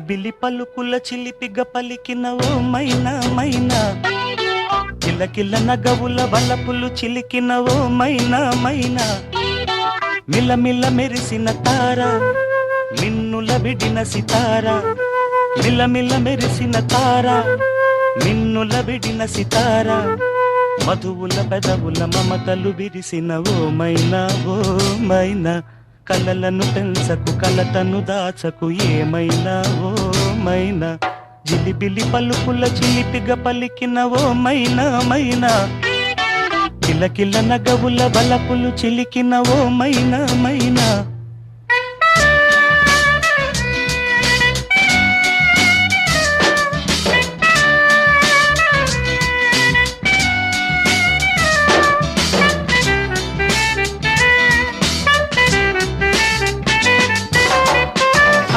జిలిబిలి పలుకుల చిలిపిగ పలికిన ఓ మైనా మైనా, కిలకిల నగవుల వలపులు చిలికిన ఓ మైనా మైనా, మిలమిల మెరిసిన తార మిన్నుల విడిన సితార, మిలమిల మెరిసిన తార మిన్నుల విడిన సితార, మధువుల పెదవుల మమతలు విరిసిన ఓ మైనా ఓ మైనా, కలలను పెంచకు కలతను దాచకు ఏమైనా ఓ మైనా, జిలిబిలి పలుకుల చిలిపిగ పలికిన ఓ మైనా మైనా, కిలకిల నగవుల బలపులు చిలికిన ఓ మైనా మైనా.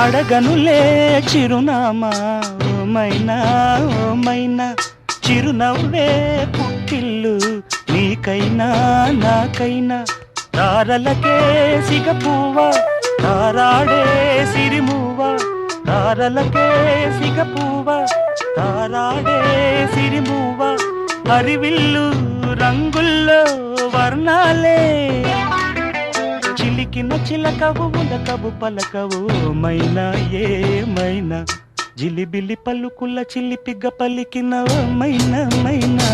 అడగనులే చిరునామా ఓ మైనా ఓ మైనా, చిరునవ్వే పుట్టిల్లు నీకైనా నాకైనా, తారలకే సిగపువ్వ తారాడే సిరిమువ్వ, తారలకే సిగపువ్వ తారాడే సిరిమువ్వ, హరివిల్లు రంగుల్లో వర్ణాలే, చిలికిన చిలకవు ఉలకవు పలకవు మైనా ఏమైనా, జిలిబిలి పలుకుల చిలిపిగ పలికిన ఓ మైనా మైనా.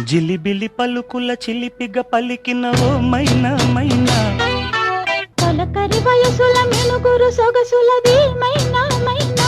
జిలిబిలి పలుకుల చిలిపిగ పలికిన ఓ మైనా మైనా, తొలకరి వయసుల మినుగురు సొగసులది మైనా మైనా.